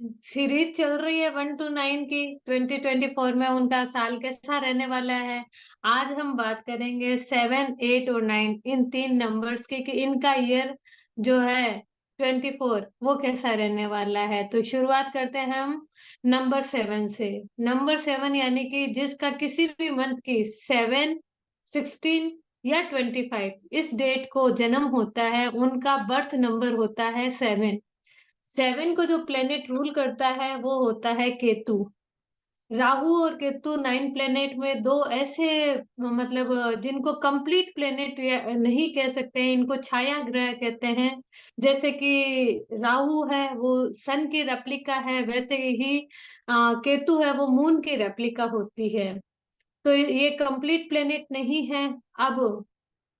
Series चल रही है 1 to 9 की। 2024 में उनका साल कैसा रहने वाला है। आज हम बात करेंगे 7, 8 और 9 इन तीन नंबर्स की कि इनका ईयर जो है 24 वो कैसा रहने वाला है। तो शुरुआत करते हैं हम नंबर 7 से। नंबर 7 यानी कि जिसका किसी भी मंथ की 7, 16 या 25 इस डेट को जन्म होता है, उनका बर्थ नंबर होता है 7। को जो प्लेनेट रूल करता है वो होता है केतु। राहु और केतु 9 प्लेनेट में दो ऐसे मतलब जिनको कंप्लीट प्लेनेट नहीं कह सकते हैं, इनको छाया ग्रह कहते हैं। जैसे कि राहु है वो सन की रेप्लिका है, वैसे ही केतु है वो मून की रेप्लिका होती है। तो ये कंप्लीट प्लेनेट नहीं है। अब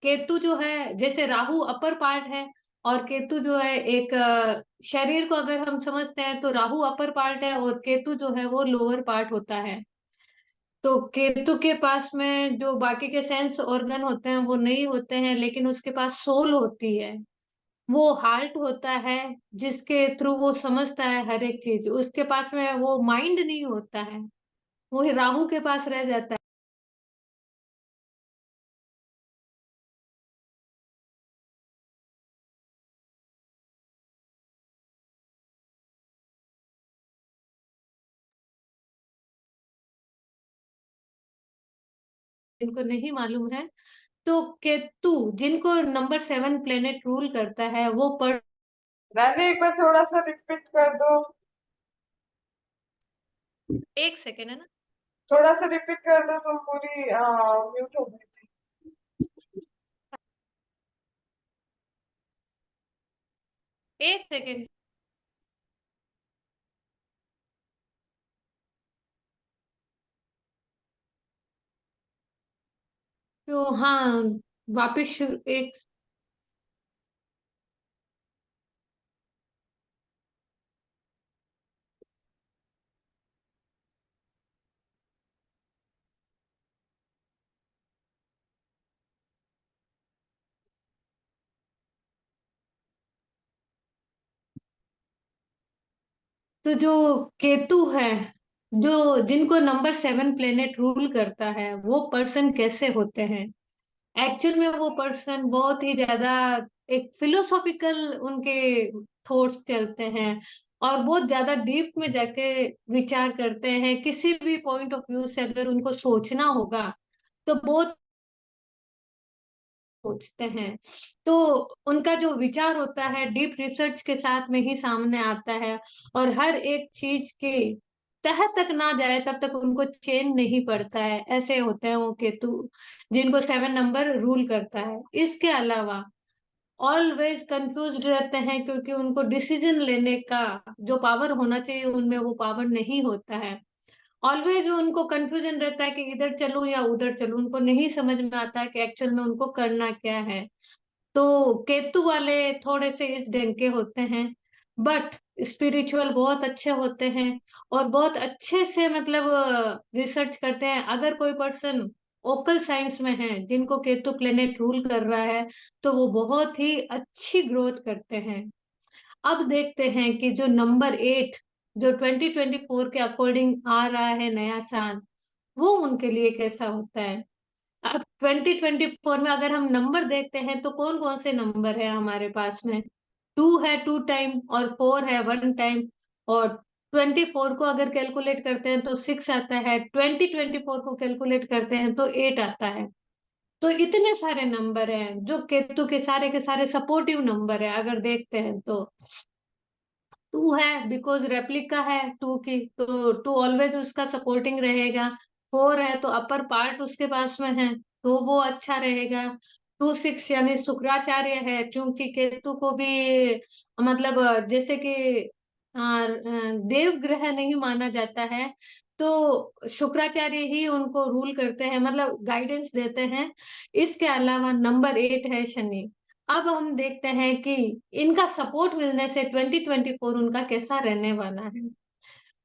केतु जो है, जैसे राहु अपर पार्ट है और केतु जो है एक शरीर को अगर हम समझते हैं तो राहु अपर पार्ट है और केतु जो है वो लोअर पार्ट होता है। तो केतु के पास में जो बाकी के सेंस ऑर्गन होते हैं वो नहीं होते हैं, लेकिन उसके पास सोल होती है। वो हार्ट होता है जिसके थ्रू वो समझता है हर एक चीज। उसके पास में वो माइंड नहीं होता है, वो राहु के पास रह जाता है। इनको नहीं मालूम है। तो केतु जिनको नंबर 7 प्लेनेट रूल करता है वो पर मैंने एक बार थोड़ा सा रिपीट कर दो। एक सेकेंड है ना। थोड़ा सा रिपीट कर दो, तुम पूरी म्यूट हो गई थी। एक सेकेंड। तो हाँ, वापिस शुरू एक। तो जो केतु है, जो जिनको नंबर 7 प्लेनेट रूल करता है, वो पर्सन कैसे होते हैं। एक्चुअल में वो पर्सन बहुत ही ज्यादा एक फिलोसॉफिकल उनके थॉट्स चलते हैं और बहुत ज्यादा डीप में जाके विचार करते हैं। किसी भी पॉइंट ऑफ व्यू से अगर उनको सोचना होगा तो बहुत सोचते हैं। तो उनका जो विचार होता है डीप रिसर्च के साथ में ही सामने आता है और हर एक चीज के तह तक ना जाए तब तक उनको चैन नहीं पड़ता है। ऐसे होते हैं वो केतु जिनको 7 नंबर रूल करता है। इसके अलावा ऑलवेज कंफ्यूज्ड रहते हैं क्योंकि उनको डिसीजन लेने का जो पावर होना चाहिए उनमें वो पावर नहीं होता है। ऑलवेज उनको कंफ्यूजन रहता है कि इधर चलूं या उधर चलूं, उनको नहीं समझ में आता है कि एक्चुअल में उनको करना क्या है। तो केतु वाले थोड़े से इस ढंग के होते हैं, बट स्पिरिचुअल बहुत अच्छे होते हैं और बहुत अच्छे से मतलब रिसर्च करते हैं। अगर कोई पर्सन ओकल साइंस में है जिनको केतु प्लेनेट रूल कर रहा है तो वो बहुत ही अच्छी ग्रोथ करते हैं। अब देखते हैं कि जो नंबर 8 जो 2024 के अकॉर्डिंग आ रहा है नया साल, वो उनके लिए कैसा होता है। अब 2024 में अगर हम नंबर देखते हैं तो कौन कौन से नंबर है हमारे पास में। 2 है 2 टाइम और 4 है 1 टाइम। और 24 को अगर कैलकुलेट करते हैं तो 6 आता है। 2024 को कैलकुलेट करते हैं तो 8 आता है। तो इतने सारे नंबर हैं जो केतु के सारे सपोर्टिव नंबर है अगर देखते हैं तो। 2 है बिकॉज रेप्लिका है 2 की, तो 2 ऑलवेज उसका सपोर्टिंग रहेगा। 4 है तो अपर पार्ट उसके पास में है तो वो अच्छा रहेगा। 2, 6 यानी शुक्राचार्य है, क्योंकि केतु को भी मतलब जैसे कि देव ग्रह नहीं माना जाता है। तो शुक्राचार्य ही उनको रूल करते हैं, मतलब गाइडेंस देते हैं। इसके अलावा नंबर 8 है शनि। अब हम देखते हैं कि इनका सपोर्ट मिलने से 2024 उनका कैसा रहने वाला है।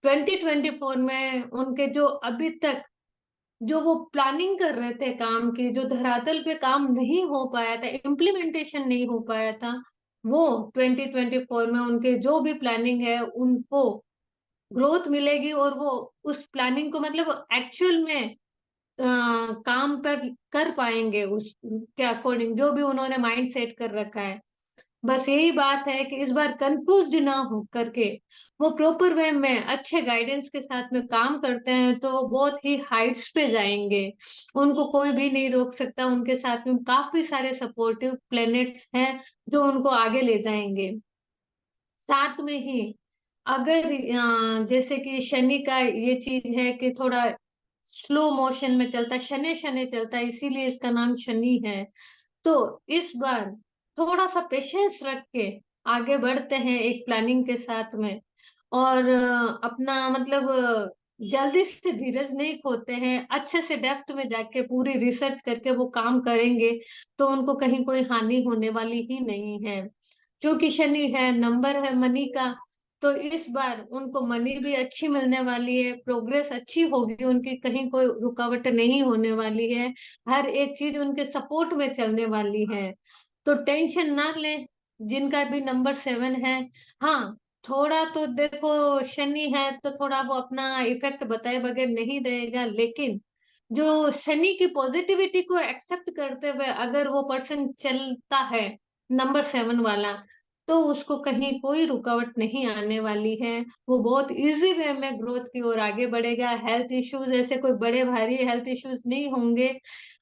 2024 में उनके जो अभी तक जो वो प्लानिंग कर रहे थे काम की, जो धरातल पे काम नहीं हो पाया था, इम्प्लीमेंटेशन नहीं हो पाया था, वो 2024 में उनके जो भी प्लानिंग है उनको ग्रोथ मिलेगी और वो उस प्लानिंग को मतलब एक्चुअल में काम पर कर पाएंगे उस के अकॉर्डिंग जो भी उन्होंने माइंड सेट कर रखा है। बस यही बात है कि इस बार कंफ्यूज ना हो करके वो प्रॉपर वे में अच्छे गाइडेंस के साथ में काम करते हैं तो वो बहुत ही हाइट्स पे जाएंगे। उनको कोई भी नहीं रोक सकता, उनके साथ में काफी सारे सपोर्टिव प्लैनेट्स हैं जो उनको आगे ले जाएंगे। साथ में ही अगर जैसे कि शनि का ये चीज है कि थोड़ा स्लो मोशन में चलता है, शनि शनि चलता है, इसीलिए इसका नाम शनि है। तो इस बार थोड़ा सा पेशेंस रख के आगे बढ़ते हैं एक प्लानिंग के साथ में। और अपना मतलब जल्दी से धीरज नहीं खोते हैं, अच्छे से डेप्थ में जाके पूरी रिसर्च करके वो काम करेंगे तो उनको कहीं कोई हानि होने वाली ही नहीं है। क्योंकि शनि है, नंबर है मनी का, तो इस बार उनको मनी भी अच्छी मिलने वाली है, प्रोग्रेस अच्छी होगी उनकी, कहीं कोई रुकावट नहीं होने वाली है, हर एक चीज उनके सपोर्ट में चलने वाली है। तो टेंशन ना ले जिनका भी नंबर 7 है। हाँ, थोड़ा तो देखो शनि है तो थोड़ा वो अपना इफेक्ट बताए बगैर नहीं रहेगा, लेकिन जो शनि की पॉजिटिविटी को एक्सेप्ट करते हुए अगर वो पर्सन चलता है नंबर 7 वाला, तो उसको कहीं कोई रुकावट नहीं आने वाली है। वो बहुत इजी वे में ग्रोथ की ओर आगे बढ़ेगा, हेल्थ इश्यूज ऐसे कोई बड़े भारी हेल्थ इश्यूज नहीं होंगे।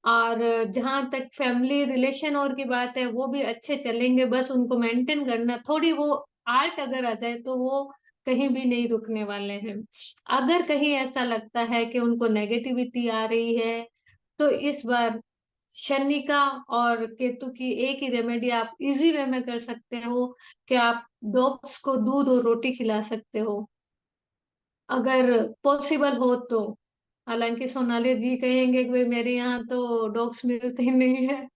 और जहां तक फैमिली रिलेशन और की बात है वो भी अच्छे चलेंगे, बस उनको मेंटेन करना, थोड़ी वो आर्ट अगर आ जाए तो वो कहीं भी नहीं रुकने वाले हैं। अगर कहीं ऐसा लगता है कि उनको नेगेटिविटी आ रही है तो इस बार शनि का और केतु की एक ही रेमेडी आप इजी वे में कर सकते हो कि आप डॉग्स को दूध और रोटी खिला सकते हो, अगर पॉसिबल हो तो। हालांकि सोनाली जी कहेंगे कि भाई मेरे यहाँ तो डॉग्स मिलते ही नहीं है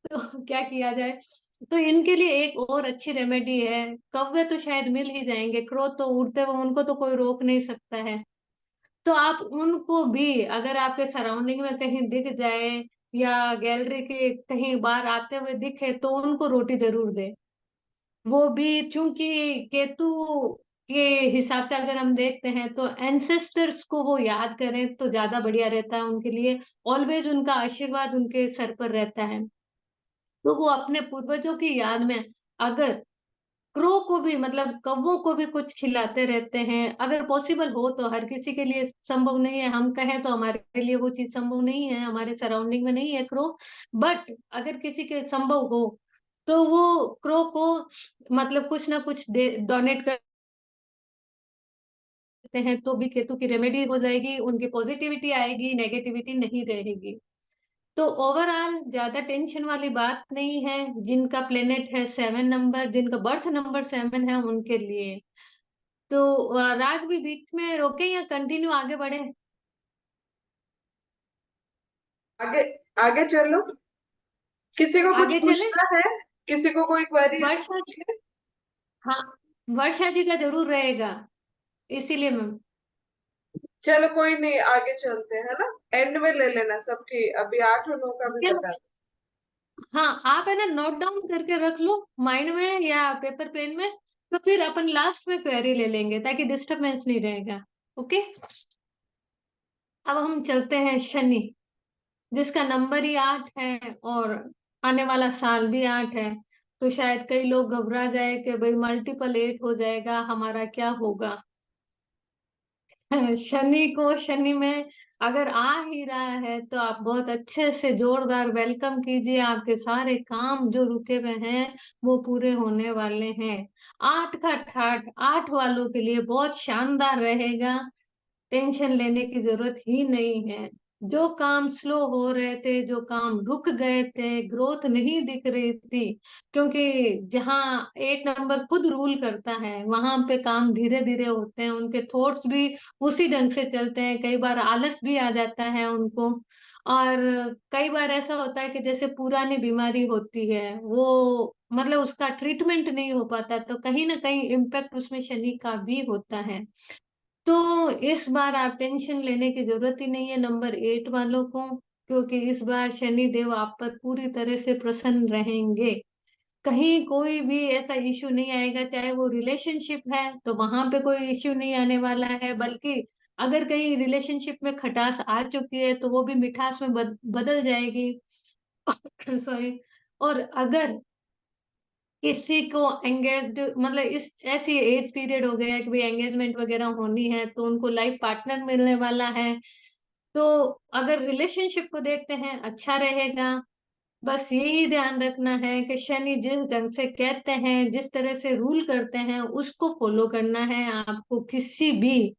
तो क्या किया जाए। तो इनके लिए एक और अच्छी रेमेडी है, कौवे तो शायद मिल ही जाएंगे, क्रो तो उड़ते हुए उनको तो कोई रोक नहीं सकता है। तो आप उनको भी अगर आपके सराउंडिंग में कहीं दिख जाए या गैलरी के कहीं बाहर आते हुए दिखे तो उनको रोटी जरूर दे। वो भी चूंकि केतु के हिसाब से अगर हम देखते हैं तो एंसेस्टर्स को वो याद करें तो ज्यादा बढ़िया रहता है उनके लिए, ऑलवेज उनका आशीर्वाद उनके सर पर रहता है। तो वो अपने पूर्वजों की याद में अगर क्रो को भी मतलब कौवों को भी कुछ खिलाते रहते हैं, अगर पॉसिबल हो तो, हर किसी के लिए संभव नहीं है, हम कहें तो हमारे लिए वो चीज संभव नहीं है, हमारे सराउंडिंग में नहीं है क्रो, बट अगर किसी के संभव हो तो वो क्रो को मतलब कुछ ना कुछ दे डोनेट करते हैं तो भी केतु की रेमेडी हो जाएगी, उनकी पॉजिटिविटी आएगी, नेगेटिविटी नहीं रहेगी। तो ओवरऑल ज्यादा टेंशन वाली बात नहीं है, जिनका प्लेनेट है 7 नंबर, जिनका बर्थ नंबर 7 है उनके लिए। तो राग भी बीच में रोके या कंटिन्यू आगे बढ़े? आगे आगे चलो। किसी को कुछ आगे चले। पूछना है? किसी को कोई क्वेरी है तो वर्षा, पूछिए। हाँ, वर्षा जी का जरूर रहेगा, इसीलिए मैम। चलो कोई नहीं, आगे चलते हैं ना। एंड में ले लेना सबकी, अभी 8 और 9 का भी क्या- बता। हाँ, आप है ना नोट डाउन करके रख लो माइंड में या पेपर पेन में, तो फिर अपन लास्ट में क्वेरी ले लेंगे ताकि डिस्टरबेंस नहीं रहेगा। ओके। अब हम चलते हैं शनि, जिसका नंबर ही 8 है और आने वाला साल भी 8 है। तो शायद कई लोग घबरा जाए कि भाई मल्टीपल 8 हो जाएगा, हमारा क्या होगा। शनि को शनि में अगर आ ही रहा है तो आप बहुत अच्छे से जोरदार वेलकम कीजिए, आपके सारे काम जो रुके हुए हैं वो पूरे होने वाले हैं। 8 का ठाठ 8 वालों के लिए बहुत शानदार रहेगा, टेंशन लेने की जरूरत ही नहीं है। जो काम स्लो हो रहे थे, जो काम रुक गए थे, ग्रोथ नहीं दिख रही थी, क्योंकि जहाँ 8 नंबर खुद रूल करता है वहां पे काम धीरे धीरे होते हैं, उनके थॉट्स भी उसी ढंग से चलते हैं, कई बार आलस भी आ जाता है उनको। और कई बार ऐसा होता है कि जैसे पुरानी बीमारी होती है वो मतलब उसका ट्रीटमेंट नहीं हो पाता, तो कहीं ना कहीं इम्पैक्ट उसमें शनि का भी होता है। तो इस बार आप टेंशन लेने की जरूरत ही नहीं है नंबर 8 वालों को, क्योंकि इस बार शनि देव आप पर पूरी तरह से प्रसन्न रहेंगे। कहीं कोई भी ऐसा इश्यू नहीं आएगा, चाहे वो रिलेशनशिप है तो वहां पे कोई इश्यू नहीं आने वाला है, बल्कि अगर कहीं रिलेशनशिप में खटास आ चुकी है तो वो भी मिठास में बदल जाएगी। सॉरी। और अगर किसी को एंगेज्ड, मतलब इस ऐसी एज पीरियड हो गया है कि भाई एंगेजमेंट वगैरह होनी है तो उनको लाइफ पार्टनर मिलने वाला है, तो अगर रिलेशनशिप को देखते हैं अच्छा रहेगा। बस यही ध्यान रखना है कि शनि जिस ढंग से कहते हैं, जिस तरह से रूल करते हैं, उसको फॉलो करना है। आपको किसी भी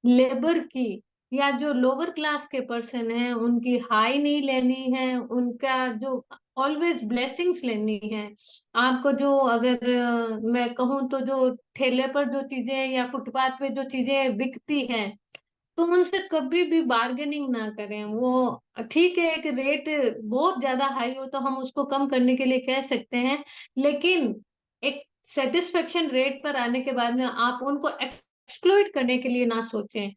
लेबर की या जो लोअर क्लास के पर्सन हैं उनकी हाई नहीं लेनी है, उनका जो ऑलवेज ब्लेसिंग्स लेनी है। आपको जो अगर मैं कहूँ तो जो ठेले पर जो चीजें या फुटपाथ पे जो चीजें बिकती हैं, तो उनसे कभी भी बार्गेनिंग ना करें। वो ठीक है, एक रेट बहुत ज्यादा हाई हो तो हम उसको कम करने के लिए कह सकते हैं, लेकिन एक सेटिस्फेक्शन रेट पर आने के बाद में आप उनको एक्सप्लॉइट करने के लिए ना सोचें।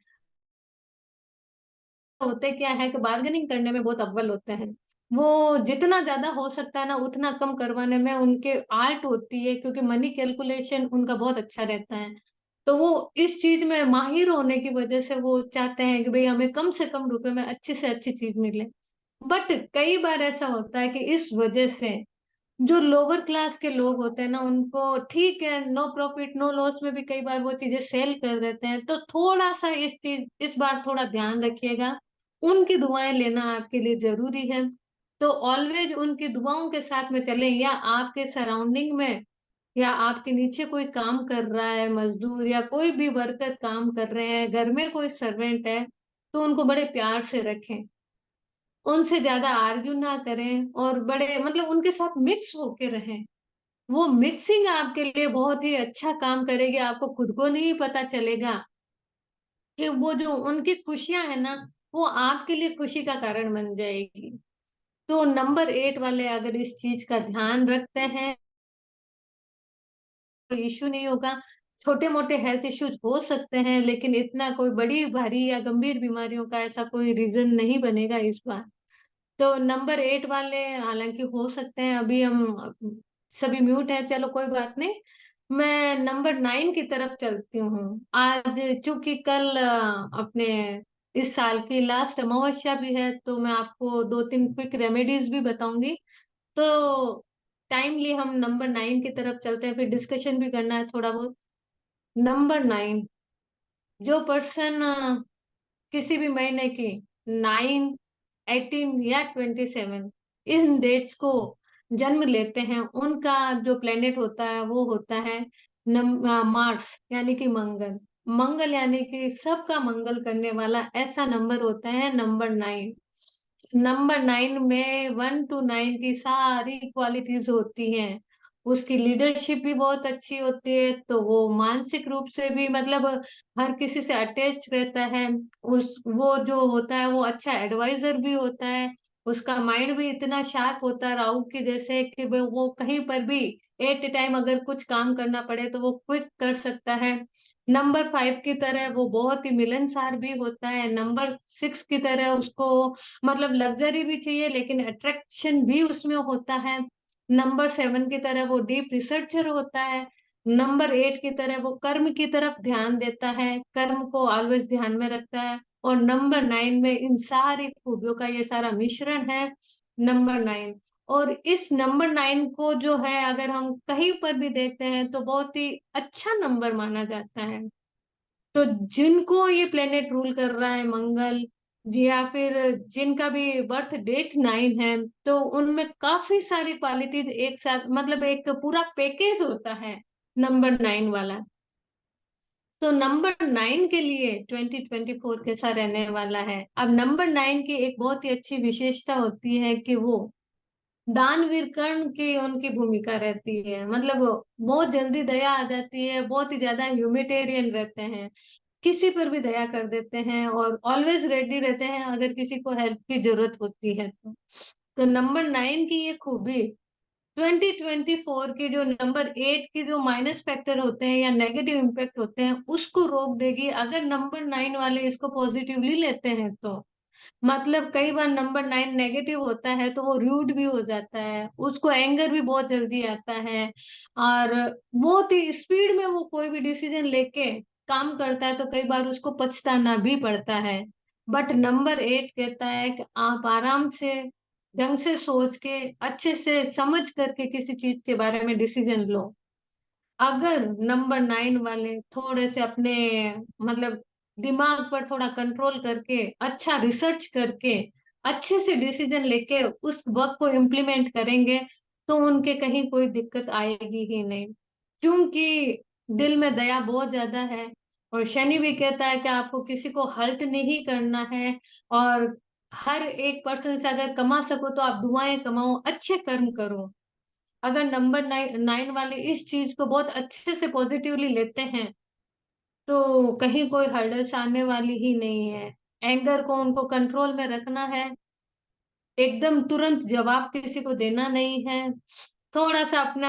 होते क्या है कि बार्गेनिंग करने में बहुत अव्वल होते हैं। वो जितना ज्यादा हो सकता है ना उतना कम करवाने में उनके आर्ट होती है, क्योंकि मनी कैलकुलेशन उनका बहुत अच्छा रहता है। तो वो इस चीज में माहिर होने की वजह से वो चाहते हैं कि भाई हमें कम से कम रुपए में अच्छी से अच्छी चीज मिले। बट कई बार ऐसा होता है कि इस वजह से जो लोअर क्लास के लोग होते हैं ना, उनको ठीक है, नो प्रॉफिट नो लॉस में भी कई बार वो चीजें सेल कर देते हैं। तो थोड़ा सा इस बार थोड़ा ध्यान रखिएगा। उनकी दुआएं लेना आपके लिए जरूरी है। तो ऑलवेज उनकी दुआओं के साथ में चलें, या आपके सराउंडिंग में या आपके नीचे कोई काम कर रहा है, मजदूर या कोई भी वर्कर काम कर रहे हैं, घर में कोई सर्वेंट है, तो उनको बड़े प्यार से रखें। उनसे ज्यादा आर्ग्यू ना करें और बड़े मतलब उनके साथ मिक्स होके रहें। वो मिक्सिंग आपके लिए बहुत ही अच्छा काम करेगी, आपको खुद को नहीं पता चलेगा कि वो जो उनकी खुशियां है ना, वो आपके लिए खुशी का कारण बन जाएगी। तो नंबर 8 वाले अगर इस चीज का ध्यान रखते हैं, कोई इश्यू नहीं होगा। छोटे मोटे हेल्थ इश्यूज हो सकते हैं, लेकिन इतना कोई बड़ी भारी या गंभीर बीमारियों का ऐसा कोई रीजन नहीं बनेगा इस बार। तो नंबर 8 वाले हालांकि हो सकते हैं, अभी हम सभी म्यूट है, चलो कोई बात नहीं। मैं नंबर 9 की तरफ चलती हूँ आज। चूंकि कल अपने इस साल की लास्ट अमावस्या भी है, तो मैं आपको 2-3 क्विक रेमेडीज भी बताऊंगी। तो टाइमली हम नंबर 9 की तरफ चलते हैं, फिर डिस्कशन भी करना है थोड़ा बहुत। नंबर 9, जो पर्सन किसी भी महीने की 9, 18 या 27 इन डेट्स को जन्म लेते हैं, उनका जो प्लेनेट होता है वो होता है मार्स, यानी कि मंगल। मंगल यानी कि सबका मंगल करने वाला ऐसा नंबर होता है नंबर 9। नंबर 9 में 1 to 9 की सारी क्वालिटीज होती हैं। उसकी लीडरशिप भी बहुत अच्छी होती है, तो वो मानसिक रूप से भी मतलब हर किसी से अटैच रहता है। उस वो जो होता है वो अच्छा एडवाइजर भी होता है। उसका माइंड भी इतना शार्प होता है राहु के जैसे कि वो कहीं पर भी एट ए टाइम अगर कुछ काम करना पड़े तो वो क्विक कर सकता है। नंबर 5 की तरह वो बहुत ही मिलनसार भी होता है। नंबर 6 की तरह उसको मतलब लग्जरी भी चाहिए, लेकिन अट्रैक्शन भी उसमें होता है। नंबर 7 की तरह वो डीप रिसर्चर होता है। नंबर 8 की तरह वो कर्म की तरफ ध्यान देता है, कर्म को ऑलवेज ध्यान में रखता है। और नंबर 9 में इन सारी खूबियों का ये सारा मिश्रण है, नंबर 9। और इस नंबर 9 को जो है अगर हम कहीं पर भी देखते हैं तो बहुत ही अच्छा नंबर माना जाता है। तो जिनको ये प्लेनेट रूल कर रहा है मंगल जी, या फिर जिनका भी बर्थ डेट 9 है, तो उनमें काफी सारी क्वालिटीज एक साथ मतलब एक पूरा पैकेज होता है नंबर 9 वाला। तो नंबर 9 के लिए 2024 कैसा रहने वाला है? अब नंबर 9 की एक बहुत ही अच्छी विशेषता होती है कि वो दानवीर कर्ण की उनकी भूमिका रहती है। मतलब बहुत जल्दी दया आ जाती है, बहुत ही ज्यादा ह्यूमिटेरियन रहते हैं, किसी पर भी दया कर देते हैं और ऑलवेज रेडी रहते हैं अगर किसी को हेल्प की जरूरत होती है तो नंबर 9 की ये खूबी 2024 की जो नंबर 8 की जो माइनस फैक्टर होते हैं या नेगेटिव इम्पैक्ट होते हैं उसको रोक देगी, अगर नंबर 9 वाले इसको पॉजिटिवली लेते हैं तो। मतलब कई बार नंबर 9 नेगेटिव होता है तो वो रूड भी हो जाता है, उसको एंगर भी बहुत जल्दी आता है, और बहुत ही स्पीड में वो कोई भी डिसीजन लेके काम करता है, तो कई बार उसको पछताना भी पड़ता है। बट नंबर 8 कहता है कि आप आराम से, ढंग से सोच के, अच्छे से समझ करके किसी चीज के बारे में डिसीजन लो। अगर नंबर 9 वाले थोड़े से अपने, मतलब दिमाग पर थोड़ा कंट्रोल करके, अच्छा रिसर्च करके, अच्छे से डिसीजन लेके उस वर्क को इम्प्लीमेंट करेंगे, तो उनके कहीं कोई दिक्कत आएगी ही नहीं। क्योंकि दिल में दया बहुत ज्यादा है, और शनि भी कहता है कि आपको किसी को हर्ट नहीं करना है, और हर एक पर्सन से अगर कमा सको तो आप दुआएं कमाओ, अच्छे कर्म करो। अगर नंबर 9 वाले इस चीज को बहुत अच्छे से पॉजिटिवली लेते हैं, तो कहीं कोई हर्डल्स आने वाली ही नहीं है। एंगर को उनको कंट्रोल में रखना है, एकदम तुरंत जवाब किसी को देना नहीं है। थोड़ा सा अपना,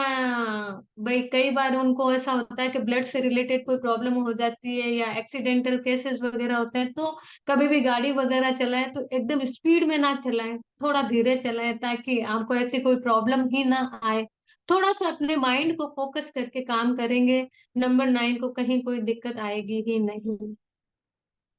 भाई कई बार उनको ऐसा होता है कि ब्लड से रिलेटेड कोई प्रॉब्लम हो जाती है, या एक्सीडेंटल केसेस वगैरह होते हैं, तो कभी भी गाड़ी वगैरह चलाए तो एकदम स्पीड में ना चलाएं, थोड़ा धीरे चलाएं, ताकि आपको ऐसी कोई प्रॉब्लम ही ना आए। थोड़ा सा अपने माइंड को फोकस करके काम करेंगे, नंबर 9 को कहीं कोई दिक्कत आएगी ही नहीं।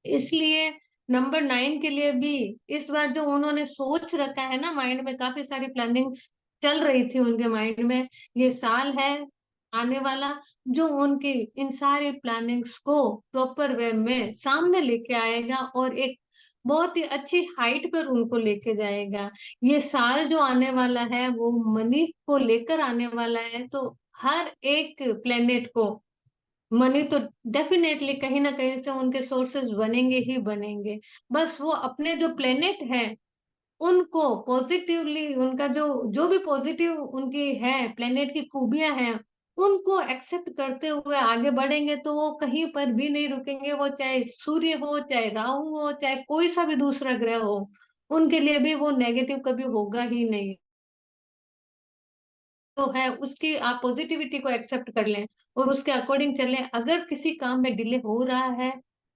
इसलिए नंबर 9 के लिए भी इस बार जो उन्होंने सोच रखा है ना, माइंड में काफी सारी प्लानिंग्स चल रही थी उनके माइंड में, ये साल है आने वाला, जो उनकी इन सारी प्लानिंग्स को प्रॉपर वे में सामने लेके आएगा, और एक बहुत ही अच्छी हाइट पर उनको लेके जाएगा। ये साल जो आने वाला है वो मनी को लेकर आने वाला है, तो हर एक प्लेनेट को मनी तो डेफिनेटली कहीं ना कहीं से उनके सोर्सेस बनेंगे ही बनेंगे। बस वो अपने जो प्लेनेट है उनको पॉजिटिवली, उनका जो जो भी पॉजिटिव उनकी है, प्लेनेट की खूबियां हैं, उनको एक्सेप्ट करते हुए आगे बढ़ेंगे, तो वो कहीं पर भी नहीं रुकेंगे। वो चाहे सूर्य हो, चाहे राहु हो, चाहे कोई सा भी दूसरा ग्रह हो, उनके लिए भी वो नेगेटिव कभी होगा ही नहीं। तो है उसकी, आप पॉजिटिविटी को एक्सेप्ट कर लें और उसके अकॉर्डिंग चलें। अगर किसी काम में डिले हो रहा है,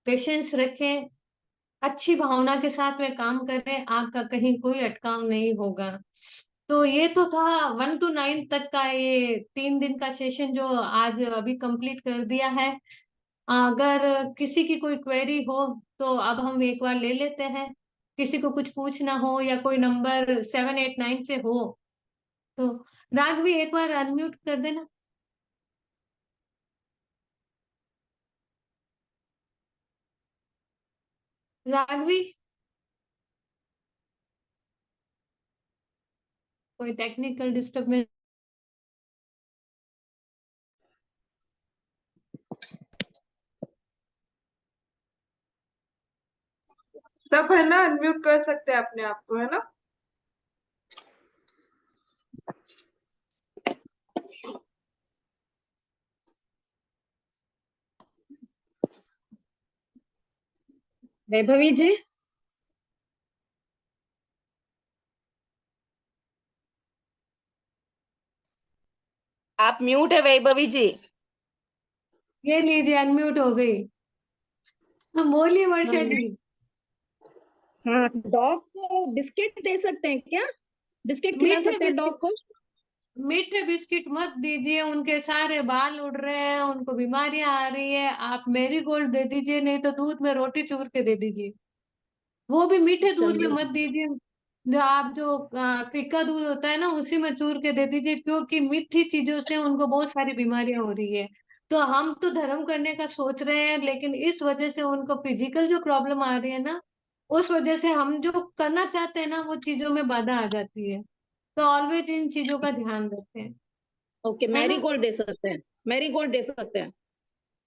पेशेंस रखें, अच्छी भावना के साथ में काम करें, आपका कहीं कोई अटकाव नहीं होगा। तो ये तो था 1 to 9 तक का ये 3 दिन का सेशन जो आज अभी कंप्लीट कर दिया है। अगर किसी की कोई क्वेरी हो तो अब हम एक बार ले लेते हैं। किसी को कुछ पूछना हो या कोई नंबर 7 8 9 से हो तो राघवी एक बार अनम्यूट कर देना। राघवी, कोई टेक्निकल डिस्टर्बेंस? तब है ना, अनम्यूट कर सकते हैं अपने आप को, है ना। वैभवी जी, आप म्यूट है वैभवी जी। ये लीजिए, अनम्यूट हो गई। हम बोलिए वर्षा हाँ। जी। हाँ, डॉग को बिस्किट दे सकते हैं क्या? बिस्किट खिला मीठे सकते हैं बिस्किट, डॉग को? मीठे बिस्किट मत दीजिए, उनके सारे बाल उड़ रहे हैं, उनको बीमारियां आ रही है। आप मेरी गोल्ड दे दीजिए, नहीं तो दूध में रोटी चूर के दे दीजिए। वो भी मीठे दूध में चलिए। मत दीजिए, जो आप जो फीका दूध होता है ना उसी में चूर के दे दीजिए, क्योंकि मीठी चीजों से उनको बहुत सारी बीमारियां हो रही है। तो हम तो धर्म करने का सोच रहे हैं, लेकिन इस वजह से उनको फिजिकल जो प्रॉब्लम आ रही है ना, उस वजह से हम जो करना चाहते हैं ना वो चीजों में बाधा आ जाती है। तो ऑलवेज इन चीजों का ध्यान रखें, ओके, है मैरी ना। गोल्ड दे सकते हैं। मैरी गोल्ड दे सकते हैं।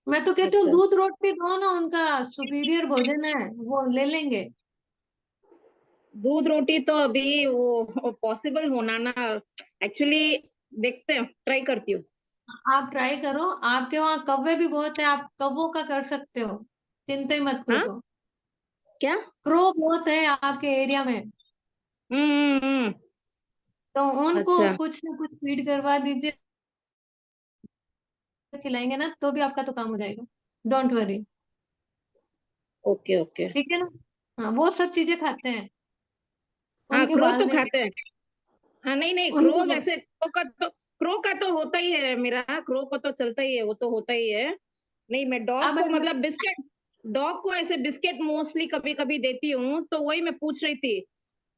मैं तो कहती हूँ अच्छा। दूध रोटी दो ना, उनका सुपीरियर भोजन है, वो ले लेंगे। दूध रोटी तो अभी वो पॉसिबल होना ना, एक्चुअली देखते हैं, ट्राई करती हूँ। आप ट्राई करो, आपके वहाँ कौवे भी बहुत है, आप कौवों का कर सकते हो, चिंता ही मत हाँ, करो। क्या? क्रो बहुत है आपके एरिया में, हम्म। तो उनको अच्छा। कुछ ना कुछ फीड करवा दीजिए, खिलाएंगे ना तो भी आपका तो काम हो जाएगा। Don't worry. Okay okay. ठीक है ना। हाँ, वो सब चीजें खाते हैं। हाँ, उनके क्रो बाल तो नहीं खाते हैं। हाँ, नहीं नहीं, उनके क्रो वैसे क्रो का तो होता ही है मेरा, क्रो को तो चलता ही है, वो तो होता ही है। नहीं, मैं डॉग अब को मतलब बिस्किट, डॉग को ऐसे बिस्किट मोस्टली कभी कभी देती हूँ, तो वही मैं पूछ रही थी,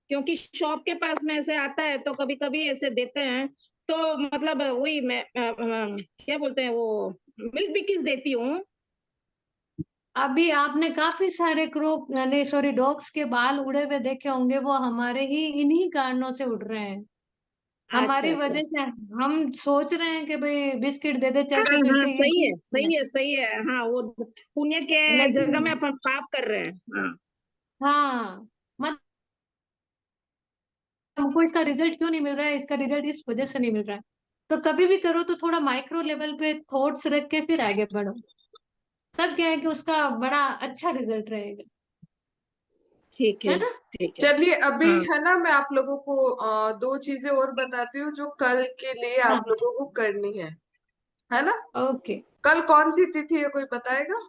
क्योंकि शॉप के पास में ऐसे आता है तो कभी कभी ऐसे देते हैं, तो मतलब वही मैं क्या बोलते हैं वो, मिल्क बिकीज देती हूँ। अभी आपने काफी सारे क्रो नहीं सॉरी डॉग्स के बाल उड़े हुए देखे होंगे, वो हमारे ही इन्हीं कारणों से उड़ रहे हैं। अच्छा हमारी अच्छा। वजह से हम सोच रहे हैं कि भाई बिस्किट दे दे हाँ चलते हाँ, फिरते, ये सही है ठीक है। सही है सही है, हाँ वो पुण्य के जगह में लेकिन अपन पाप कर रहे हैं। हाँ। हाँ, मतलब हमको इसका रिजल्ट क्यों नहीं मिल रहा है, इसका रिजल्ट इस वजह से नहीं मिल रहा है। तो कभी भी करो तो थोड़ा माइक्रो लेवल पे थॉट्स रख के फिर आगे बढ़ो, तब क्या है कि उसका बड़ा अच्छा रिजल्ट रहेगा। ठीक है है ना? ठीक है। चलिए अभी हाँ है ना, मैं आप लोगों को दो चीजें और बताती हूँ जो कल के लिए हाँ। आप लोगों को करनी है ना। ओके। कल कौन सी तिथि है, कोई बताएगा?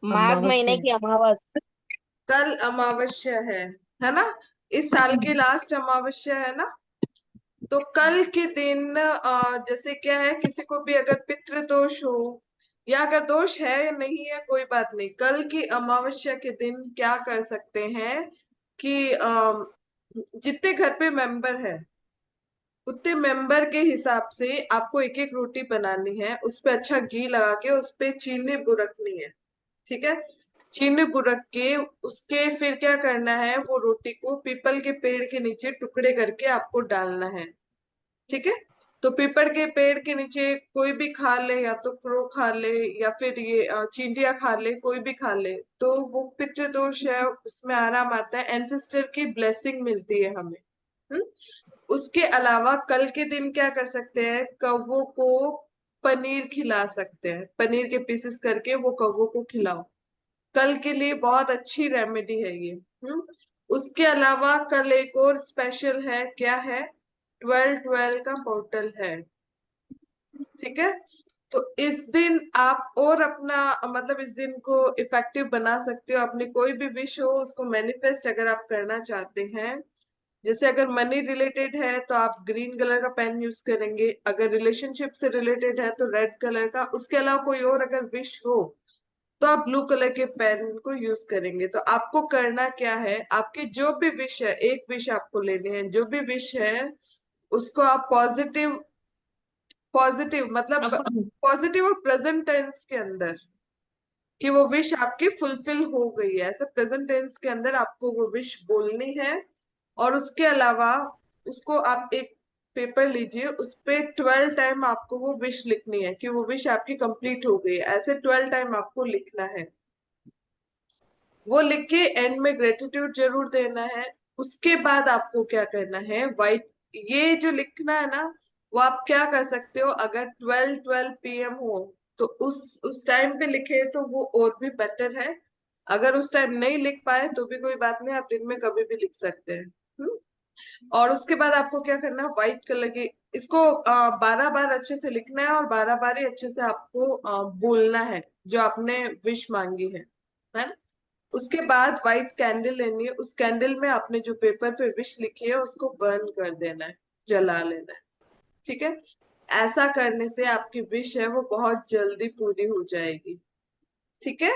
माघ अमावस्या महीने है। की अमावस। कल अमावस्या है ना। इस साल की लास्ट अमावस्या है ना। तो कल के दिन जैसे क्या है, किसी को भी अगर पितृदोष हो, या अगर दोष है या नहीं है कोई बात नहीं, कल की अमावस्या के दिन क्या कर सकते हैं कि जितने घर पे मेंबर है उतने मेंबर के हिसाब से आपको एक एक रोटी बनानी है, उस पे अच्छा घी लगा के उस पे चीनी बुरकनी है। ठीक है। चीनी बुरक के उसके फिर क्या करना है, वो रोटी को पीपल के पेड़ के नीचे टुकड़े करके आपको डालना है। ठीक है। तो पीपल के पेड़ के नीचे कोई भी खा ले, या तो क्रो खा ले या फिर ये चींटियां खा ले, कोई भी खा ले, तो वो पितृदोष है उसमें आराम आता है, एंसेस्टर की ब्लेसिंग मिलती है हमें। हम्म। उसके अलावा कल के दिन क्या कर सकते हैं, कौवों को पनीर खिला सकते हैं, पनीर के पीसेस करके वो कौवों को खिलाओ। कल के लिए बहुत अच्छी रेमेडी है ये। उसके अलावा कल एक और स्पेशल है, क्या है, 12-12 का पोर्टल है। ठीक है। तो इस दिन आप और अपना मतलब इस दिन को इफेक्टिव बना सकते हो, अपनी कोई भी विश हो उसको मैनिफेस्ट अगर आप करना चाहते हैं। जैसे अगर मनी रिलेटेड है तो आप ग्रीन कलर का पेन यूज करेंगे, अगर रिलेशनशिप से रिलेटेड है तो रेड कलर का, उसके अलावा कोई और अगर विश हो तो आप ब्लू कलर के पेन को यूज करेंगे। तो आपको करना क्या है, आपकी जो भी विश है, एक विश आपको लेनी है, जो भी विश है उसको आप पॉजिटिव पॉजिटिव मतलब अपन पॉजिटिव और प्रेजेंट टेंस के अंदर, कि वो विश आपकी फुलफिल हो गई है, ऐसे प्रेजेंट टेंस के अंदर आपको वो विश बोलनी है। और उसके अलावा उसको आप एक पेपर लीजिए, उस पे 12 टाइम आपको वो विश लिखनी है कि वो विश आपकी कंप्लीट हो गई है, ऐसे 12 टाइम आपको लिखना है। वो लिख के एंड में ग्रेटिट्यूड जरूर देना है। उसके बाद आपको क्या करना है, वाइट, ये जो लिखना है ना, वो आप क्या कर सकते हो, अगर 12-12 PM हो तो उस टाइम पे लिखे तो वो और भी बेटर है। अगर उस टाइम नहीं लिख पाए तो भी कोई बात नहीं, आप दिन में कभी भी लिख सकते हैं। और उसके बाद आपको क्या करना है, व्हाइट कलर की इसको 12 बार अच्छे से लिखना है, और 12 बार ही अच्छे से आपको बोलना है जो आपने विश मांगी है ना। उसके बाद व्हाइट कैंडल लेनी है, उस कैंडल में आपने जो पेपर पे विश लिखी है उसको बर्न कर देना है, जला लेना है। ठीक है। ऐसा करने से आपकी विश है वो बहुत जल्दी पूरी हो जाएगी। ठीक है।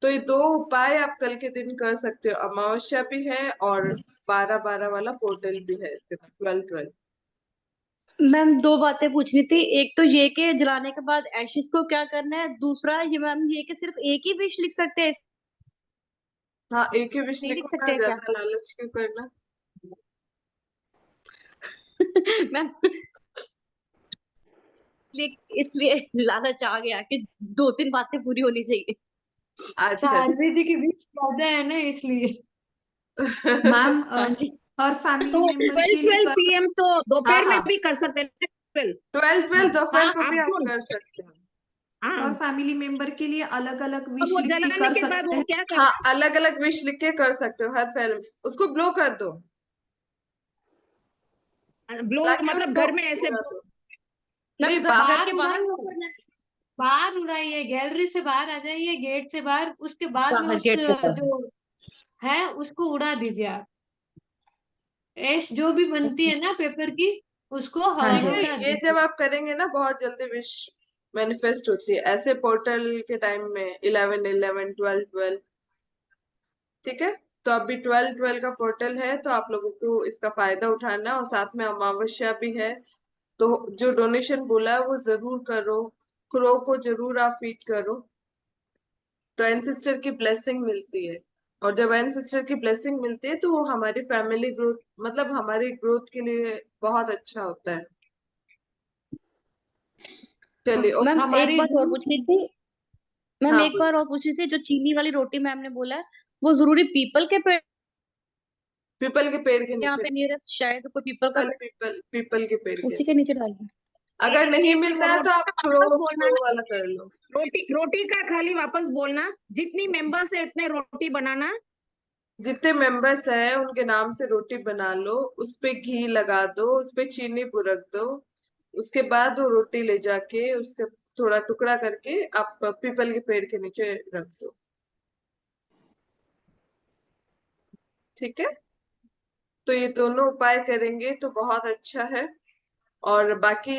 तो ये दो उपाय आप कल के दिन कर सकते हो, अमावस्या भी है और 12-12 वाला पोर्टल भी है, इसके बाद 12-12। मैम दो बातें पूछनी थी, एक तो ये कि जलाने के बाद एशेस को क्या करना है, दूसरा ये मैम ये कि सिर्फ एक ही विश लिख सकते हैं, हाँ, एक ही विश नहीं लिख लिखो ना, सकते हैं क्या? ज्यादा लालच क्यों करना। मैम इसलिए लालच आ गया कि दो तीन बातें पूरी होनी चाहिए। अच्छा। शारदा जी की विश ज्यादा है ना, इसलिए। मैम हाँ जी। हर फैमिली तो मेंबर ट्वेल्व के लिए ट्वेल्व कर पीएम तो हाँ दोपहर में हाँ, भी कर सकते हैं, 12। 12-12 हाँ दोपहर हाँ को भी आप आफ्टरनून। कर सकते हो। हाँ। हर फैमिली मेंबर के लिए अलग अलग और विश वो लिख के जलाने कर के बाद सकते वो हैं। क्या हाँ, करना अलग अलग विश लिख के कर सकते हो, हर फिल्म उसको ब्लो कर दो, है, ब्लो ताकि मतलब उसको घर में ऐसे उड़ा blow- दो। मैम नहीं, घर बाहर। के बाहर बाहर उड़ाना blow है। करना है? बाहर उड़ाइए, गैलरी से बाहर आ जाइए, गेट से बाहर, उसके बाद में बाहर उस गेट से बाहर। जो है उसको उड़ा दीजिए आप। ऐश जो भी बनती है ना पेपर की, उसको हाँ हवा जी। में ठीक है, उड़ा ये दीजिए। जब आप करेंगे ना बहुत जल्दी विश मैनिफेस्ट होती है, ऐसे पोर्टल के टाइम में 11/11, 12/12। ठीक है, तो अभी 12/12 का पोर्टल है, तो आप लोगों को इसका फायदा उठाना है, और साथ में अमावस्या भी है, तो जो डोनेशन बोला है वो जरूर करो। क्रो को जरूर आप फीड करो, तो एंसेस्टर की ब्लेसिंग मिलती है। और जब एंसेस्टर की ब्लेसिंग मिलती है तो वो हमारी फैमिली ग्रोथ, मतलब हमारी ग्रोथ के लिए बहुत अच्छा होता है। चलिए, मैम एक हमारी बात और पूछनी थी। मैम हाँ एक बोलिए। बार और पूछनी थी, जो चीनी वाली रोटी मैम ने बोला है, वो जरूरी पीपल के पेड़, पीपल के पेड़ के यहाँ नीचे, पे नियरेस्ट शायद कोई पीपल का पीपल पेड़, पीपल पीपल के पेड़ के, उसी के नीचे डालिए। अगर नहीं एक मिलता है तो रोटी आप का क्रो वापस बोलना क्रो ना, वाला कर लो। रोटी रोटी का खाली वापस बोलना, जितनी मेंबर्स है इतने रोटी बनाना। जितने मेंबर्स हैं उनके नाम से रोटी बना लो, उस पे घी लगा दो, उस पे चीनी बुरक दो, उसके बाद वो रोटी ले जाके उसके थोड़ा टुकड़ा करके आप पीपल के पेड़ के नीचे रख दो। ठीक है, तो ये दोनों उपाय करेंगे तो बहुत अच्छा है। और बाकी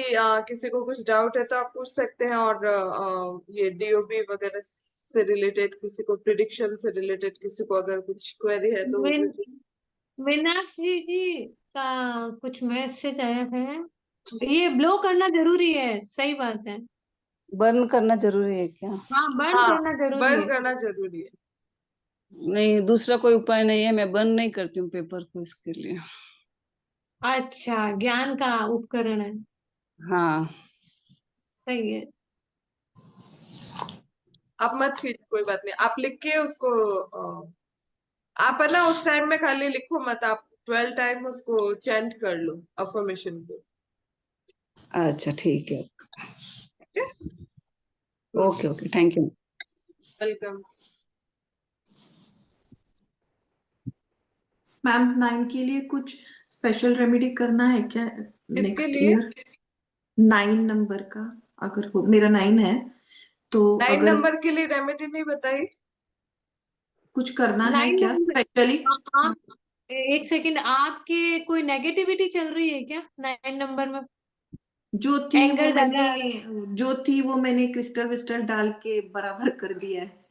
किसी को कुछ डाउट है तो आप पूछ सकते हैं, और ये डीओबी वगैरह से रिलेटेड, किसी को प्रिडिक्शन से रिलेटेड किसी को अगर कुछ क्वेरी है तो वो भी मीन पूछ। मीनाक्षी जी का कुछ मैसेज आया है। ये ब्लो करना जरूरी है, सही बात है। बर्न करना जरूरी है क्या? हाँ, बंद हाँ, करना जरूरी बर्न है। करना जरूरी है। नहीं, दूसरा कोई उपाय नहीं है, मैं बर्न नहीं करती हूँ पेपर को इसके लिए। अच्छा, ज्ञान का उपकरण है। हाँ। सही है। आप मत कीजिए, कोई बात नहीं, आप लिख के उसको आप है ना उस टाइम में खाली लिखो मत, आप 12 टाइम उसको चैंट कर लो अफर्मेशन को। अच्छा ठीक है। ठीक है, okay okay, thank you. Welcome. Ma'am 9 के लिए कुछ स्पेशल रेमेडी करना है क्या किसके नेक्स्ट लिए? ईयर? 9 नंबर का, अगर हो, मेरा 9 है, तो 9 अगर नंबर के लिए रेमेडी नहीं बताई? कुछ करना है 9 क्या नंबर। स्पेशली? आप एक सेकंड, आपके कोई नेगेटिविटी चल रही है क्या 9 नंबर में? जो थी वो एंगर ज्यादा मैंने आ रहा है? जो थी वो मैंने क्रिस्टल विस्टल डाल के बराबर कर दिया है।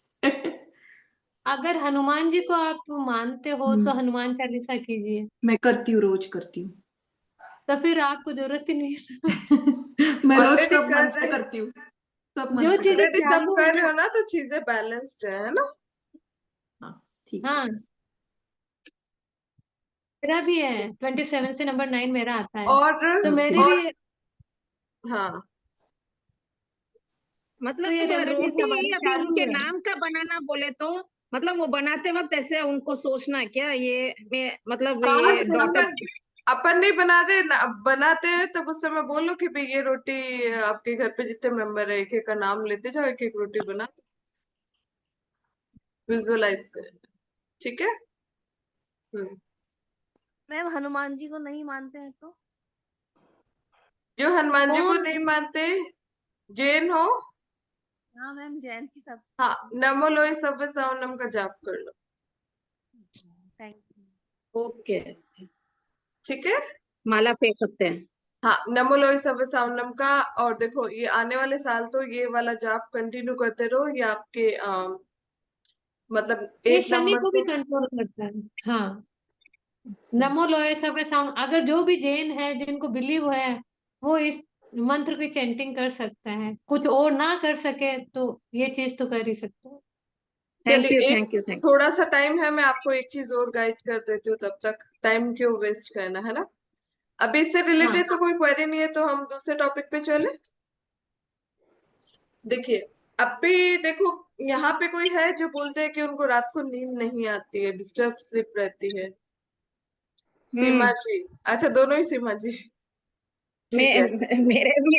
अगर हनुमान जी को आप मानते हो तो हम्म, हनुमान चालीसा कीजिए, मैं करती हूँ, रोज करती हूँ। तो फिर आपको जरूरत ही नहीं है। मैं रोज ऑलरेडी सब कर मंत्र रहे करती हूँ, सब जो मंत्र चीजें करती ऑलरेडी सब चालू है कर रहे ना। हो ना, तो चीजें बैलेंस्ड है ना। हूँ। हाँ ठीक है। हाँ, मेरा भी है 27 से नंबर 9 मेरा आता है, तो ओके। मेरी और भी। हाँ, तो ये मतलब रेमेडीज हमारी रोटी अभी चालू उनके है। नाम का बनाना बोले तो, मतलब वो बनाते वक्त ऐसे उनको सोचना है क्या, ये मतलब काल ये से डॉटर। अपन अपन नहीं बना रहे ना, अब बनाते हैं तब उस समय बोलो कि भाई ये रोटी आपके घर पे जितने मेंबर है एक एक का नाम लेते जाओ, एक एक रोटी बना, विजुअलाइज करें। ठीक है। हम्म। मैम हनुमान जी को नहीं मानते हैं तो? जो हनुमान जी को कौन? नहीं मानते, जैन हो, हाँ मैम, जैन की सब। हाँ, नमो लोई सव्य सावनम का जाप कर लो। Thank you. ओके, ठीक है। माला फेंक सकते हैं। हाँ, नमो लोई सव्य सावनम का। और देखो ये आने वाले साल तो ये वाला जाप कंटिन्यू करते रहो, ये आपके मतलब ये 8 शनि नंबर को भी को। कंट्रोल करता है। हाँ, अच्छा। नमो लोए सबे साउंड, अगर जो भी जैन है जिनको बिलीव है वो इस मंत्र की चैंटिंग कर सकता है, कुछ और ना कर सके तो ये चीज तो कर ही सकते हैं। थैंक यू चलिए, एक थैंक यू थैंक थोड़ा सा टाइम है, मैं आपको एक चीज और गाइड कर देती हूँ, तब तक टाइम क्यों वेस्ट करना, है ना। अभी इससे हाँ, रिलेटेड तो कोई क्वेरी नहीं है, तो हम दूसरे टॉपिक पे चले। देखिए, अब भी देखो, यहाँ पे कोई है जो बोलते हैं कि उनको रात को नींद नहीं आती है, डिस्टर्ब स्लीप रहती है। सीमा हम्म। जी, अच्छा दोनों ही सीमा जी। ठीक है। मेरे भी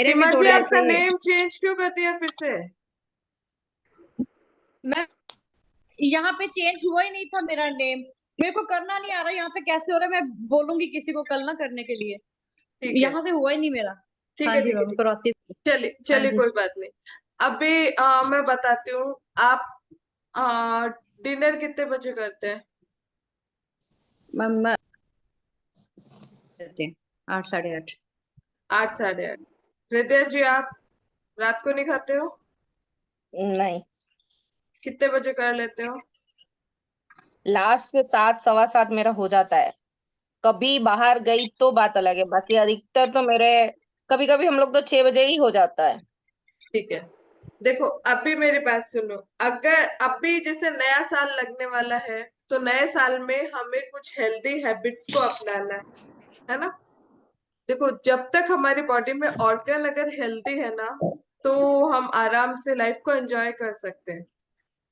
सीमा जी, थोड़े ऐसे आपका ही है। नेम चेंज क्यों कर दिया फिर से? मैं यहाँ पे चेंज हुआ ही नहीं था मेरा नेम, मेरे को करना नहीं आ रहा, यहाँ पे कैसे हो रहा है, मैं बोलूंगी किसी को कल ना करने के लिए। ठीक है, यहाँ से हुआ ही नहीं मेरा। ठीक हाँ है, जी ठीक है, मैम ठीक करवाती हूँ। है। चलिए हाँ चलिए, जी कोई बात नहीं। अभी मैं बताती हूँ। आप डिनर कितने बजे करते हैं? मैम मैं करते हैं 8 साढ़े 8। 8 साढ़े 8। हृदय जी, आप रात को नहीं खाते हो? नहीं, कितने बजे कर लेते हो? लास्ट 7 सवा 7 मेरा हो जाता है। कभी बाहर गई तो बात अलग है, बाकी अधिकतर तो मेरे, कभी कभी हम लोग तो 6 बजे ही हो जाता है। ठीक है। देखो, अभी मेरी बात सुनो। अगर अभी जैसे नया साल लगने वाला है, तो नए साल में हमें कुछ हेल्दी हैबिट्स को अपनाना है ना? देखो, जब तक हमारी बॉडी में ऑर्गन अगर हेल्दी है ना, तो हम आराम से लाइफ को एंजॉय कर सकते हैं।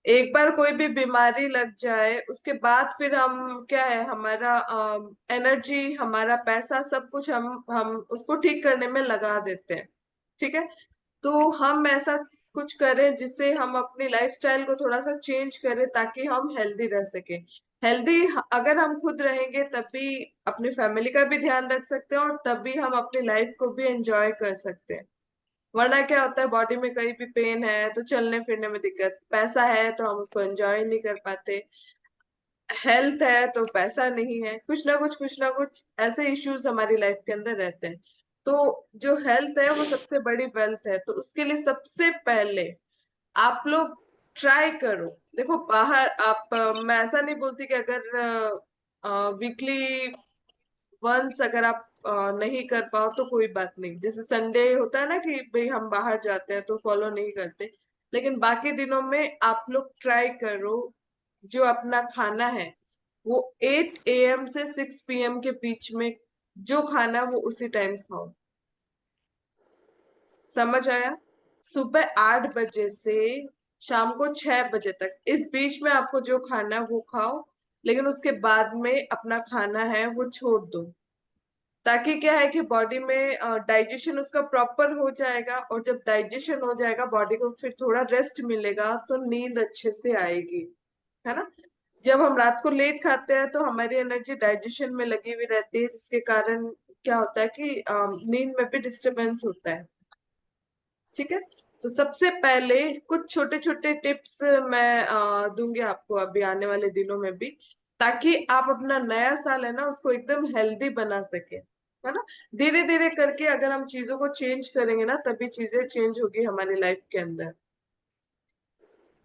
एक बार कोई भी बीमारी लग जाए, उसके बाद फिर हम क्या है, हमारा एनर्जी, हमारा पैसा, सब कुछ हम उसको ठीक करने में लगा देते हैं। ठीक है। तो हम ऐसा कुछ करें जिससे हम अपनी लाइफस्टाइल को थोड़ा सा चेंज करें, ताकि हम हेल्दी रह सके। हेल्दी अगर हम खुद रहेंगे, तभी अपनी फैमिली का भी ध्यान रख सकते हैं, और तभी हम अपनी लाइफ को भी एंजॉय कर सकते हैं। वरना क्या होता है, बॉडी में कहीं भी पेन है तो चलने फिरने में दिक्कत, पैसा है तो हम उसको एंजॉय नहीं कर पाते, हेल्थ है तो पैसा नहीं है, कुछ ना कुछ ऐसे इश्यूज हमारी लाइफ के अंदर रहते हैं। तो जो हेल्थ है वो सबसे बड़ी वेल्थ है, तो उसके लिए सबसे पहले आप लोग ट्राई करो। देखो, बाहर आप मैं ऐसा नहीं बोलती कि अगर वीकली वंस अगर आप नहीं कर पाओ तो कोई बात नहीं। जैसे संडे होता है ना कि भाई हम बाहर जाते हैं तो फॉलो नहीं करते, लेकिन बाकी दिनों में आप लोग ट्राई करो, जो अपना खाना है वो 8 AM से 6 PM के बीच में जो खाना वो उसी टाइम खाओ। समझ आया? सुबह 8 बजे से शाम को 6 बजे तक, इस बीच में आपको जो खाना है वो खाओ, लेकिन उसके बाद में अपना खाना है वो छोड़ दो। ताकि क्या है कि बॉडी में डाइजेशन उसका प्रॉपर हो जाएगा, और जब डाइजेशन हो जाएगा बॉडी को फिर थोड़ा रेस्ट मिलेगा, तो नींद अच्छे से आएगी। है ना? जब हम रात को लेट खाते हैं तो हमारी एनर्जी डाइजेशन में लगी हुई रहती है, जिसके कारण क्या होता है कि नींद में भी डिस्टरबेंस होता है। ठीक है। तो सबसे पहले कुछ छोटे छोटे टिप्स मैं दूंगी आपको अभी आने वाले दिनों में भी, ताकि आप अपना नया साल है ना उसको एकदम हेल्दी बना सके। है ना? धीरे धीरे करके अगर हम चीजों को चेंज करेंगे ना, तभी चीजें चेंज होगी हमारी लाइफ के अंदर।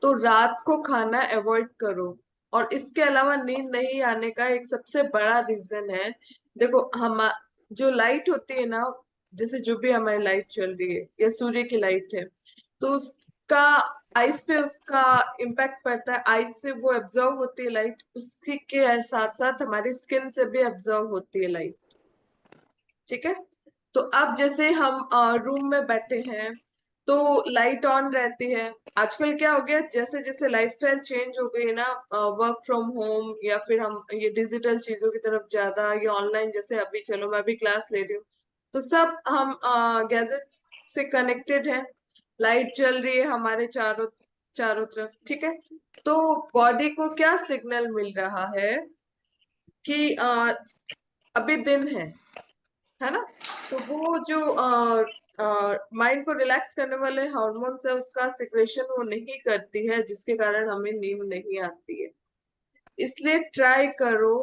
तो रात को खाना अवॉइड करो। और इसके अलावा नींद नहीं आने का एक सबसे बड़ा रीजन है, देखो हम जो लाइट होती है ना, जैसे जो भी हमारी लाइट चल रही है या सूर्य की लाइट है, तो उसका आइस पे उसका इम्पैक्ट पड़ता है। आइस से वो एब्जॉर्व होती है लाइट, उसी के साथ साथ हमारी स्किन से भी एब्जॉर्व होती है लाइट। ठीक है। तो अब जैसे हम रूम में बैठे हैं तो लाइट ऑन रहती है। आजकल क्या हो गया, जैसे जैसे लाइफस्टाइल चेंज हो गई है ना, वर्क फ्रॉम होम, या फिर हम ये डिजिटल चीजों की तरफ ज्यादा, या ऑनलाइन, जैसे अभी चलो मैं अभी क्लास ले रही हूँ, तो सब हम गैजेट्स से कनेक्टेड है। लाइट जल रही है हमारे चारों चारों तरफ। ठीक है। तो बॉडी को क्या सिग्नल मिल रहा है कि अभी दिन है ना? तो वो जो माइंड को रिलैक्स करने वाले हार्मोन्स है, उसका सिक्रेशन वो नहीं करती है, जिसके कारण हमें नींद नहीं आती है। इसलिए ट्राई करो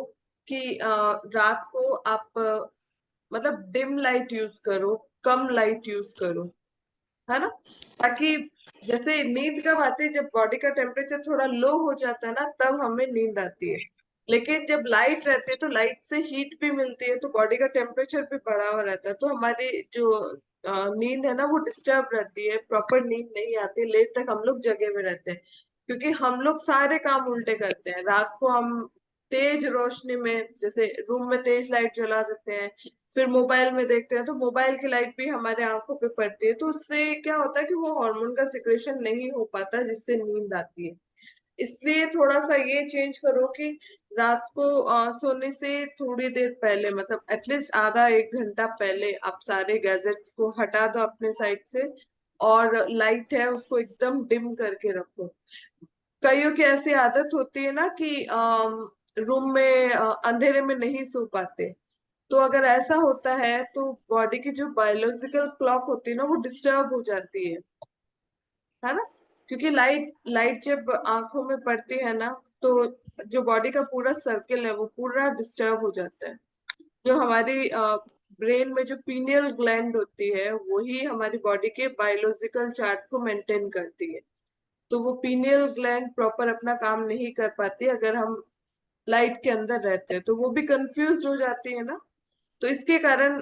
कि रात को आप मतलब डिम लाइट यूज करो, कम लाइट यूज करो। है ना? ताकि जैसे नींद कब आती है, जब बॉडी का टेम्परेचर थोड़ा लो हो जाता है ना, तब हमें नींद आती है। लेकिन जब लाइट रहती है तो लाइट से हीट भी मिलती है, तो बॉडी का टेम्परेचर भी बढ़ा हुआ रहता है, तो हमारी जो नींद है ना वो डिस्टर्ब रहती है, प्रॉपर नींद नहीं आती, लेट तक हम लोग जगे हुए रहते हैं। क्योंकि हम लोग सारे काम उल्टे करते हैं। रात को हम तेज रोशनी में, जैसे रूम में तेज लाइट जला देते हैं, फिर मोबाइल में देखते हैं, तो मोबाइल की लाइट भी हमारे आंखों पे पड़ती है, तो उससे क्या होता है कि वो हार्मोन का सिक्रेशन नहीं हो पाता, जिससे नींद आती है। इसलिए थोड़ा सा ये चेंज करो कि रात को सोने से थोड़ी देर पहले, मतलब एटलीस्ट आधा एक घंटा पहले, आप सारे गैजेट्स को हटा दो अपने साइड से, और लाइट है उसको एकदम डिम करके रखो। कईयों की ऐसी आदत होती है ना कि रूम में अंधेरे में नहीं सो पाते, तो अगर ऐसा होता है तो बॉडी की जो बायोलॉजिकल क्लॉक होती है ना वो डिस्टर्ब हो जाती है ना। क्योंकि लाइट लाइट जब आंखों में पड़ती है ना तो जो बॉडी का पूरा सर्किल है वो पूरा डिस्टर्ब हो जाता है। जो हमारी ब्रेन में जो पीनियल ग्लैंड होती है वही हमारी बॉडी के बायोलॉजिकल चार्ट को मेंटेन करती है। तो वो पीनियल ग्लैंड प्रॉपर अपना काम नहीं कर पाती अगर हम लाइट के अंदर रहते हैं, तो वो भी कंफ्यूज हो जाती है ना। तो इसके कारण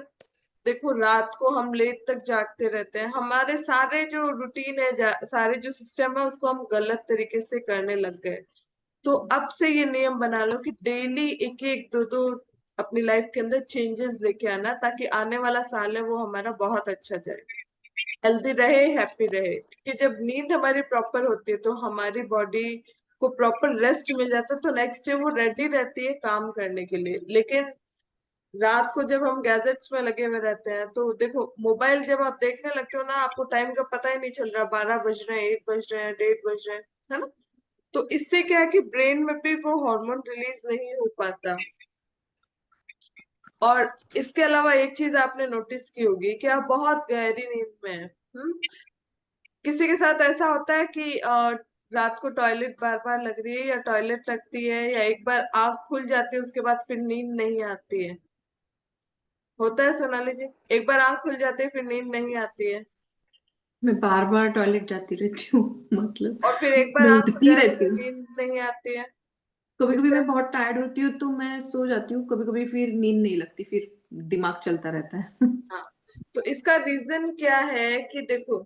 देखो रात को हम लेट तक जागते रहते हैं, हमारे सारे जो रूटीन है सारे जो सिस्टम है उसको हम गलत तरीके से करने लग गए। तो अब से ये नियम बना लो कि डेली एक एक दो दो अपनी लाइफ के अंदर चेंजेस लेके आना, ताकि आने वाला साल है वो हमारा बहुत अच्छा जाए, हेल्दी रहे, हैप्पी रहे। क्योंकि जब नींद हमारी प्रॉपर होती है तो हमारी बॉडी को प्रॉपर रेस्ट मिल जाता है, तो नेक्स्ट डे वो रेडी रहती है काम करने के लिए। लेकिन रात को जब हम गैजेट्स में लगे हुए रहते हैं तो देखो मोबाइल जब आप देखने लगते हो ना आपको टाइम का पता ही नहीं चल रहा, 12 बज रहे हैं, 1 बज रहे हैं, 1:30 बज रहे हैं, है ना। तो इससे क्या है कि ब्रेन में भी वो हार्मोन रिलीज नहीं हो पाता। और इसके अलावा एक चीज आपने नोटिस की होगी कि आप बहुत गहरी नींद में हैं। किसी के साथ ऐसा होता है कि रात को टॉयलेट बार बार लग रही है या टॉयलेट लगती है या एक बार आंख खुल जाती है उसके बाद फिर नींद नहीं आती है? होता है सोनाली जी? एक बार आंख खुल जाती है फिर नींद नहीं आती है, मैं बार बार टॉयलेट जाती रहती हूँ मतलब और फिर एक बार मैं आंख खुल उठती जाए तो रहती फिर हूँ। नींद नहीं आती है। कभी इस कभी मैं टाइम बहुत टायर्ड होती हूँ तो मैं सो जाती हूँ, कभी कभी फिर नींद नहीं लगती, फिर दिमाग चलता रहता है। हाँ, तो इसका रीजन क्या है कि देखो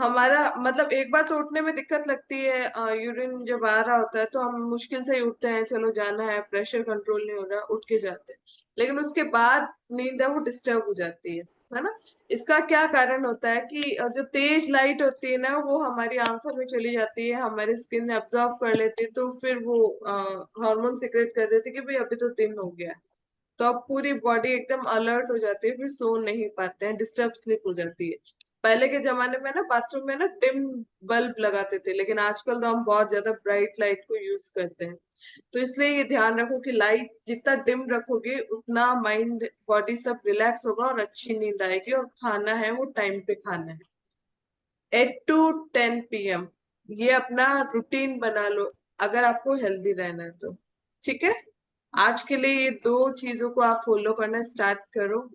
हमारा मतलब एक बार तो उठने में दिक्कत लगती है, यूरिन जब आ रहा होता है तो हम मुश्किल से ही उठते हैं, चलो जाना है, प्रेशर कंट्रोल नहीं हो रहा, उठ के जाते हैं। लेकिन उसके बाद नींद है वो डिस्टर्ब हो जाती है ना। इसका क्या कारण होता है कि जो तेज लाइट होती है ना वो हमारी आंखों में चली जाती है, हमारी स्किन एब्जॉर्ब कर लेती है, तो फिर वो हार्मोन सिक्रेट कर देती है कि भाई अभी तो दिन हो गया है। तो अब पूरी बॉडी एकदम अलर्ट हो जाती है, फिर सो नहीं पाते हैं, डिस्टर्ब स्लीप हो जाती है। पहले के जमाने में ना बाथरूम में ना डिम बल्ब लगाते थे, लेकिन आजकल तो हम बहुत ज्यादा ब्राइट लाइट को यूज करते हैं। तो इसलिए ये ध्यान रखो कि लाइट जितना डिम रखोगे उतना माइंड बॉडी सब रिलैक्स होगा और अच्छी नींद आएगी, और खाना है वो टाइम पे खाना है, 8 to 10 PM। ये अपना रूटीन बना लो अगर आपको हेल्दी रहना है तो। ठीक है, आज के लिए ये 2 चीजों को आप फॉलो करना स्टार्ट करो,